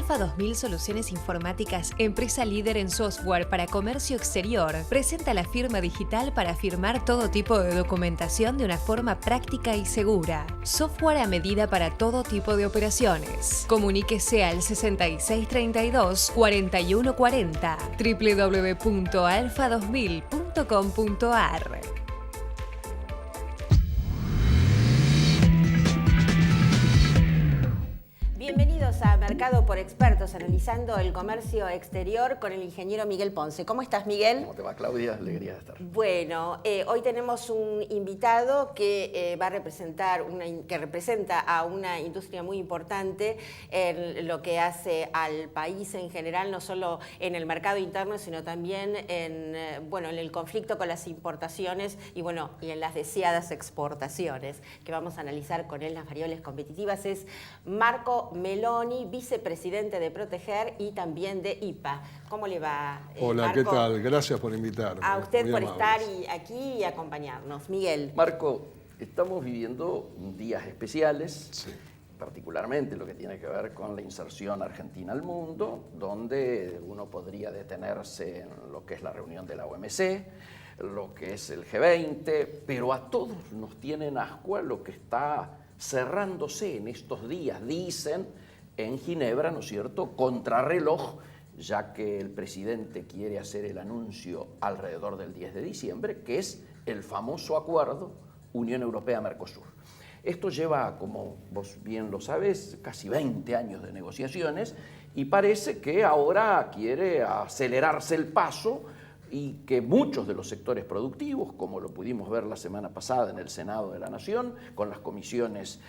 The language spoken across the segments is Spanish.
Alfa 2000 Soluciones Informáticas, empresa líder en software para comercio exterior, presenta la firma digital para firmar todo tipo de documentación de una forma práctica y segura. Software a medida para todo tipo de operaciones. Comuníquese al 6632 4140 www.alfa2000.com.ar. Bienvenidos a Mercado por Expertos, analizando el comercio exterior con el ingeniero Miguel Ponce. ¿Cómo estás, Miguel? ¿Cómo te va, Claudia? Alegría de estar. Bueno, hoy tenemos un invitado que va a representar que representa a una industria muy importante en lo que hace al país en general, no solo en el mercado interno, sino también en el conflicto con las importaciones y en las deseadas exportaciones, que vamos a analizar con él las variables competitivas. Es Marco Meloni, vicepresidente de Proteger y también de IPA. ¿Cómo le va, Hola, Marco? ¿qué tal? Gracias por invitarme. A usted Muy por amables. estar aquí y acompañarnos. Miguel. Marco, estamos viviendo días especiales, Sí. particularmente lo que tiene que ver con la inserción argentina al mundo, donde uno podría detenerse en lo que es la reunión de la OMC, lo que es el G20, pero a todos nos tiene en ascua lo que está cerrándose en estos días, dicen, en Ginebra, ¿no es cierto?, contrarreloj, ya que el presidente quiere hacer el anuncio alrededor del 10 de diciembre, que es el famoso acuerdo Unión Europea-Mercosur. Esto lleva, como vos bien lo sabés, casi 20 años de negociaciones y parece que ahora quiere acelerarse el paso y que muchos de los sectores productivos, como lo pudimos ver la semana pasada en el Senado de la Nación, con las comisiones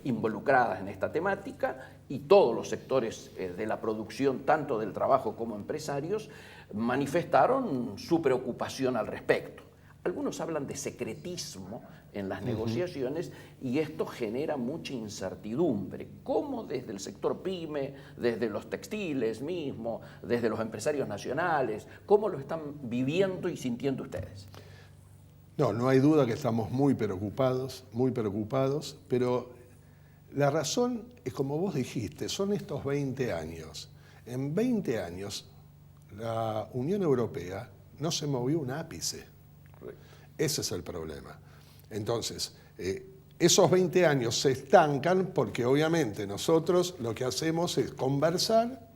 involucradas en esta temática, y todos los sectores de la producción, tanto del trabajo como empresarios, manifestaron su preocupación al respecto. Algunos hablan de secretismo en las negociaciones y esto genera mucha incertidumbre. ¿Cómo desde el sector pyme, desde los textiles mismo, desde los empresarios nacionales, cómo lo están viviendo y sintiendo ustedes? No hay duda que estamos muy preocupados, pero la razón es como vos dijiste, son estos 20 años. En 20 años la Unión Europea no se movió un ápice. Ese es el problema. Entonces, esos 20 años se estancan porque obviamente nosotros lo que hacemos es conversar,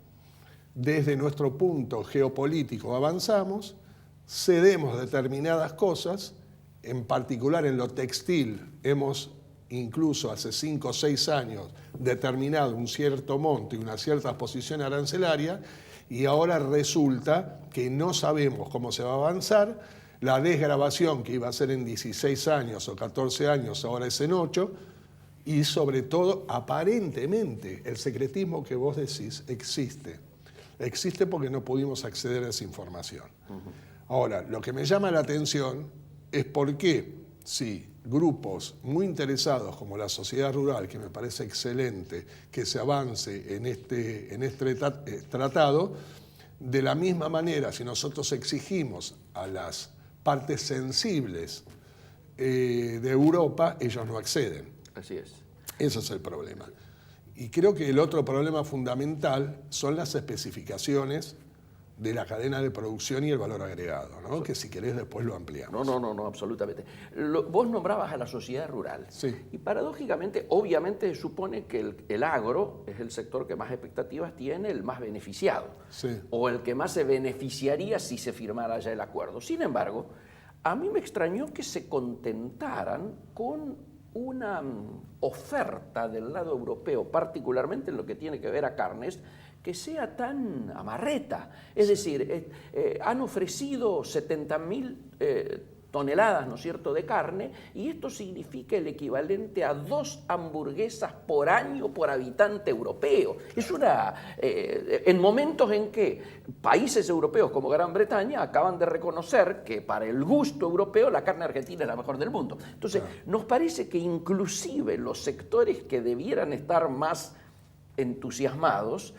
desde nuestro punto geopolítico avanzamos, cedemos determinadas cosas, en particular en lo textil hemos incluso hace 5 o 6 años determinado un cierto monto y una cierta posición arancelaria y ahora resulta que no sabemos cómo se va a avanzar. La desgravación que iba a ser en 16 años o 14 años ahora es en 8 y sobre todo aparentemente el secretismo que vos decís existe. Existe porque no pudimos acceder a esa información. Ahora, lo que me llama la atención es por qué si grupos muy interesados como la sociedad rural, que me parece excelente que se avance en este tratado, de la misma manera si nosotros exigimos a las partes sensibles de Europa, ellos no acceden. Así es. Ese es el problema. Y creo que el otro problema fundamental son las especificaciones de la cadena de producción y el valor agregado, ¿no? Que si querés después lo ampliamos. No, absolutamente. Vos nombrabas a la sociedad rural. Sí. Y paradójicamente, obviamente, supone que el agro es el sector que más expectativas tiene, el más beneficiado. Sí. O el que más se beneficiaría si se firmara ya el acuerdo. Sin embargo, a mí me extrañó que se contentaran con una oferta del lado europeo, particularmente en lo que tiene que ver a carnes, que sea tan amarreta. Es decir, han ofrecido 70.000 toneladas, ¿no es cierto?, de carne, y esto significa el equivalente a 2 hamburguesas por año por habitante europeo. Es en momentos en que países europeos como Gran Bretaña acaban de reconocer que para el gusto europeo la carne argentina es la mejor del mundo. Entonces, nos parece que inclusive los sectores que debieran estar más entusiasmados,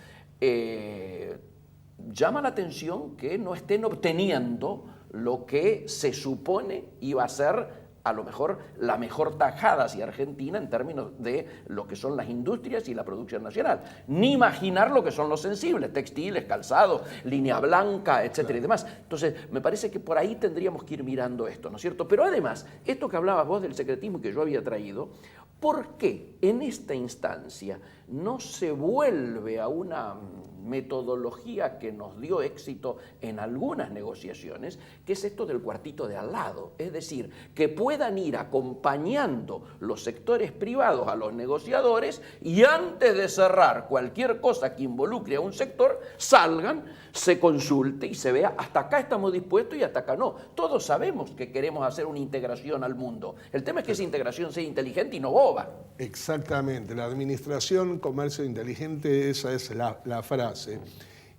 llama la atención que no estén obteniendo lo que se supone iba a ser a lo mejor la mejor tajada hacia Argentina en términos de lo que son las industrias y la producción nacional. Ni imaginar lo que son los sensibles, textiles, calzado, línea blanca, etcétera y demás. Entonces, me parece que por ahí tendríamos que ir mirando esto, ¿no es cierto? Pero además, esto que hablabas vos del secretismo que yo había traído, ¿por qué en esta instancia no se vuelve a una metodología que nos dio éxito en algunas negociaciones, que es esto del cuartito de al lado? Es decir, que puedan ir acompañando los sectores privados a los negociadores y antes de cerrar cualquier cosa que involucre a un sector, salgan, se consulte y se vea hasta acá estamos dispuestos y hasta acá no. Todos sabemos que queremos hacer una integración al mundo. El tema es que esa integración sea inteligente y no boba. Exactamente, la administración, comercio inteligente, esa es la frase.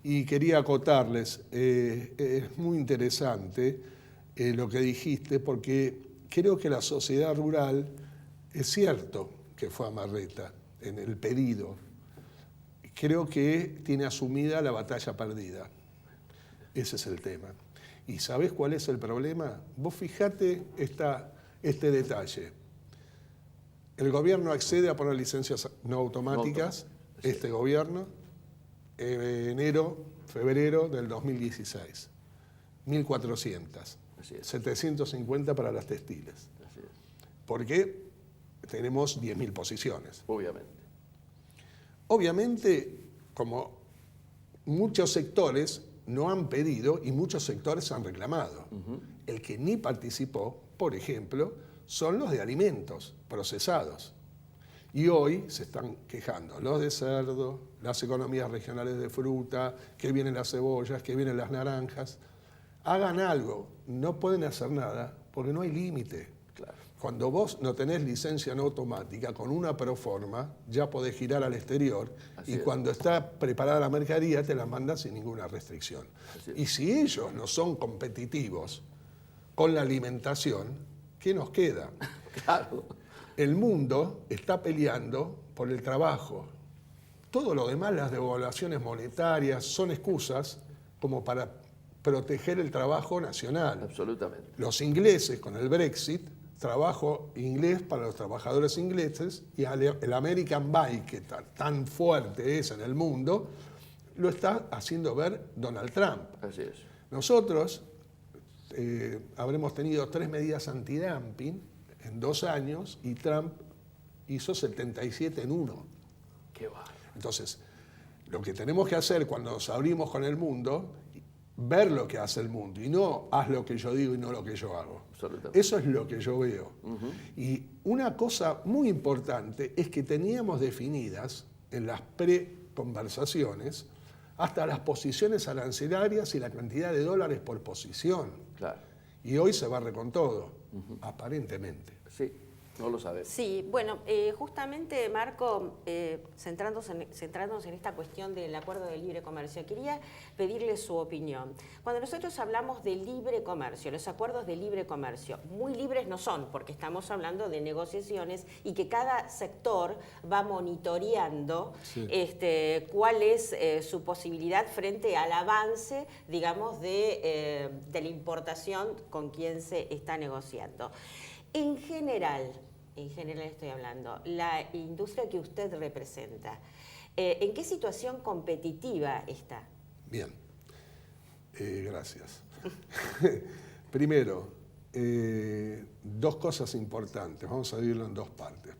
Y quería acotarles, es muy interesante lo que dijiste, porque creo que la sociedad rural, es cierto que fue amarreta en el pedido, creo que tiene asumida la batalla perdida, ese es el tema. ¿Y sabés cuál es el problema? Vos fijate este detalle. El gobierno accede a poner licencias no automáticas, este gobierno, enero, febrero del 2016. 1.400. 750 para las textiles. Porque tenemos 10.000 posiciones. Obviamente, como muchos sectores no han pedido y muchos sectores han reclamado. El que ni participó, por ejemplo, son los de alimentos procesados. Y hoy se están quejando los de cerdo, las economías regionales de fruta, que vienen las cebollas, que vienen las naranjas. Hagan algo, no pueden hacer nada porque no hay límite. Claro. Cuando vos no tenés licencia no automática, con una proforma ya podés girar al exterior. Así y es. Cuando está preparada la mercadería te la mandan sin ninguna restricción. Y si ellos no son competitivos con la alimentación, ¿qué nos queda? Claro. El mundo está peleando por el trabajo. Todo lo demás, las devaluaciones monetarias, son excusas como para proteger el trabajo nacional. Absolutamente. Los ingleses, con el Brexit, trabajo inglés para los trabajadores ingleses, y el American Buy, que tan fuerte es en el mundo, lo está haciendo ver Donald Trump. Así es. Nosotros habremos tenido 3 medidas antidumping en 2 años y Trump hizo 77 en 1. Qué va. Entonces, lo que tenemos que hacer cuando nos abrimos con el mundo, ver lo que hace el mundo y no haz lo que yo digo y no lo que yo hago. Eso es lo que yo veo. Y una cosa muy importante es que teníamos definidas en las preconversaciones hasta las posiciones arancelarias y la cantidad de dólares por posición. Claro. Y hoy se barre con todo, aparentemente. Sí, no lo sabemos. Sí, bueno, justamente, Marco, centrándonos en esta cuestión del acuerdo de libre comercio, quería pedirle su opinión. Cuando nosotros hablamos de libre comercio, los acuerdos de libre comercio, muy libres no son, porque estamos hablando de negociaciones y que cada sector va monitoreando cuál es su posibilidad frente al avance, digamos, de la importación con quien se está negociando. En general estoy hablando, la industria que usted representa, ¿en qué situación competitiva está? Bien, gracias. Primero, 2 cosas importantes, vamos a dividirlo en 2 partes.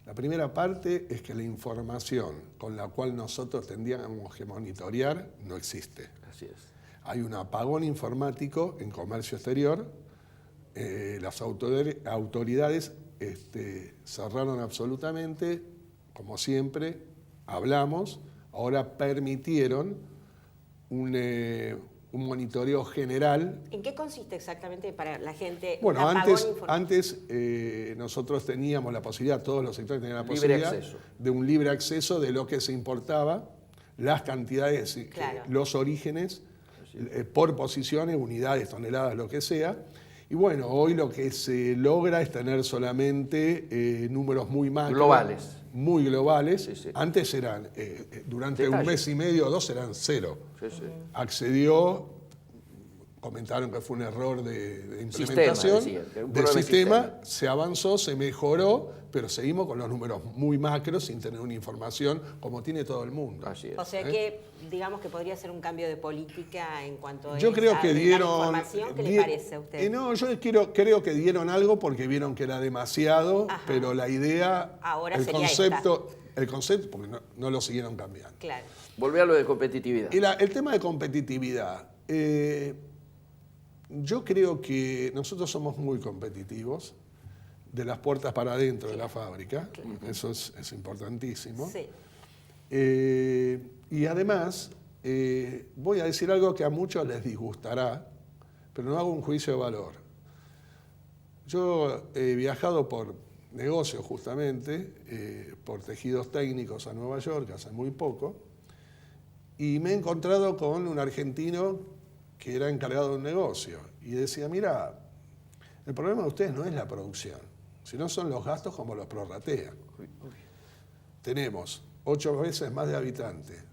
La primera parte es que la información con la cual nosotros tendríamos que monitorear no existe. Así es. Hay un apagón informático en comercio exterior. Las autoridades cerraron absolutamente, como siempre, hablamos, ahora permitieron un monitoreo general. ¿En qué consiste exactamente para la gente? Bueno, antes nosotros teníamos la posibilidad, todos los sectores tenían la posibilidad de un libre acceso de lo que se importaba, las cantidades, claro, los orígenes, por posiciones, unidades, toneladas, lo que sea. Y bueno, hoy lo que se logra es tener solamente números muy macro. Globales. Muy globales. Sí, sí. Antes eran, durante Detalle. un mes y medio o 2 eran 0. Sí, sí. Accedió comentaron que fue un error de implementación del sistema, se avanzó, se mejoró, pero seguimos con los números muy macros sin tener una información como tiene todo el mundo. Así es. O sea que, digamos que podría ser un cambio de política en cuanto a yo creo que dieron información. ¿Qué le parece a usted? No, yo creo que dieron algo porque vieron que era demasiado, pero la idea, ahora el concepto, porque no lo siguieron cambiando. Claro. Volví a lo de competitividad. Y el tema de competitividad. Yo creo que nosotros somos muy competitivos, de las puertas para adentro de la fábrica, eso es importantísimo. Sí. Y además, voy a decir algo que a muchos les disgustará, pero no hago un juicio de valor. Yo he viajado por negocios justamente, por tejidos técnicos a Nueva York hace muy poco, y me he encontrado con un argentino que era encargado de un negocio y decía, mira, el problema de ustedes no es la producción, sino son los gastos como los prorratean. Tenemos 8 veces más de habitantes,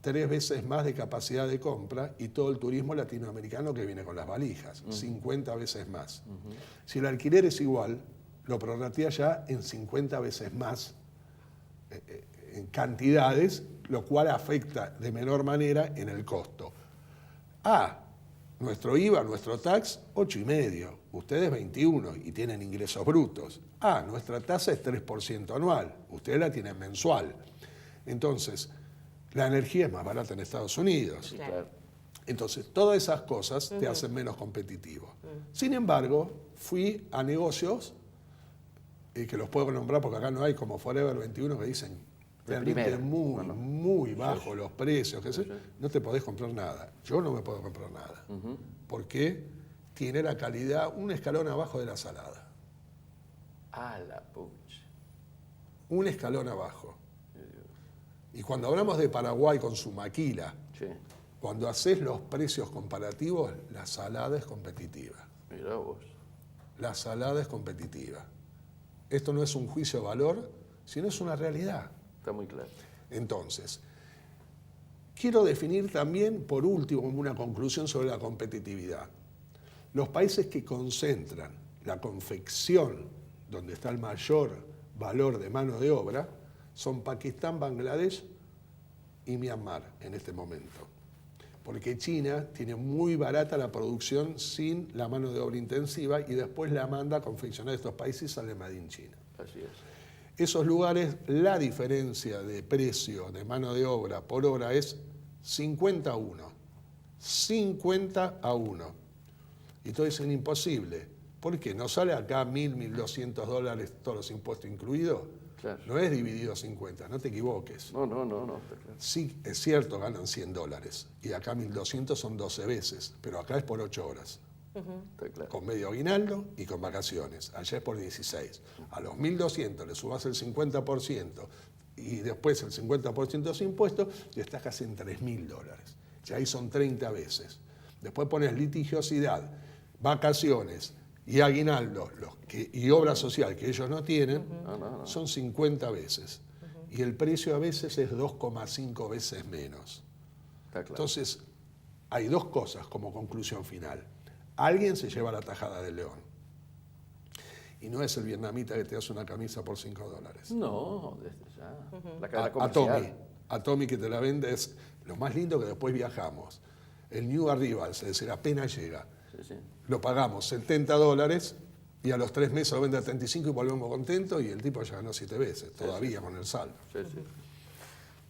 3 veces más de capacidad de compra y todo el turismo latinoamericano que viene con las valijas, 50 veces más. Si el alquiler es igual, lo prorratea ya en 50 veces más en cantidades, lo cual afecta de menor manera en el costo. Nuestro IVA, nuestro tax, 8,5. Ustedes 21 y tienen ingresos brutos. Nuestra tasa es 3% anual. Ustedes la tienen mensual. Entonces, la energía es más barata en Estados Unidos. Sí, claro. Entonces, todas esas cosas te hacen menos competitivo. Sin embargo, fui a negocios, que los puedo nombrar porque acá no hay, como Forever 21, que dicen realmente muy bajos los precios, no te podés comprar nada. Yo no me puedo comprar nada, porque tiene la calidad un escalón abajo de la salada. La pucha. Un escalón abajo. Y cuando hablamos de Paraguay con su maquila, cuando haces los precios comparativos, la salada es competitiva. Mirá vos. La salada es competitiva. Esto no es un juicio de valor, sino es una realidad. Está muy claro. Entonces, quiero definir también, por último, una conclusión sobre la competitividad. Los países que concentran la confección, donde está el mayor valor de mano de obra, son Pakistán, Bangladesh y Myanmar en este momento. Porque China tiene muy barata la producción sin la mano de obra intensiva y después la manda a confeccionar estos países y sale Made in China. Así es. Esos lugares, la diferencia de precio de mano de obra por hora es 50 a 1. 50 a 1. Y todos dicen imposible. ¿Por qué? ¿No sale acá $1.000, $1.200 todos los impuestos incluidos? Claro. No es dividido 50, no te equivoques. No. Está claro. Sí, es cierto, ganan $100. Y acá 1.200 son 12 veces, pero acá es por 8 horas. Está claro. Con medio aguinaldo y con vacaciones. Allá es por 16. A los 1.200 le subas el 50% y después el 50% de los impuestos y estás casi en $3.000. Ya ahí son 30 veces. Después pones litigiosidad, vacaciones y aguinaldo y obra social que ellos no tienen, son 50 veces. Y el precio a veces es 2,5 veces menos. Está claro. Entonces, hay dos cosas como conclusión final. Alguien se lleva la tajada del león. Y no es el vietnamita que te hace una camisa por $5. No, desde ya. La cadena comercial. A Tommy que te la vende es lo más lindo que después viajamos. El New Arrival, es decir, apenas llega. Lo pagamos $70 y a los 3 meses lo vende a 35 y volvemos contentos y el tipo ya ganó 7 veces, todavía con el saldo.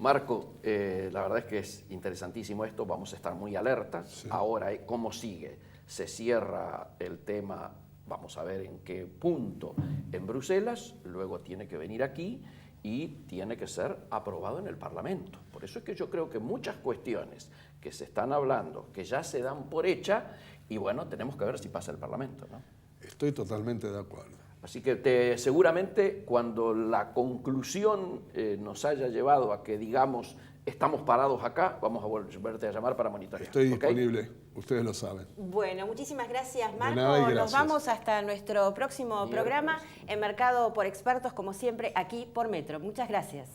Marco, la verdad es que es interesantísimo esto, vamos a estar muy alertas. Ahora, ¿cómo sigue? Se cierra el tema, vamos a ver en qué punto en Bruselas, luego tiene que venir aquí y tiene que ser aprobado en el Parlamento. Por eso es que yo creo que muchas cuestiones que se están hablando, que ya se dan por hecha, y bueno, tenemos que ver si pasa el Parlamento, ¿no? Estoy totalmente de acuerdo. Así que seguramente cuando la conclusión nos haya llevado a que digamos estamos parados acá, vamos a volverte a llamar para monitorear. Estoy disponible, ustedes lo saben. Bueno, muchísimas gracias, Marco. De nada y gracias. Nos vamos hasta nuestro próximo programa en Mercado por Expertos, como siempre, aquí por Metro. Muchas gracias.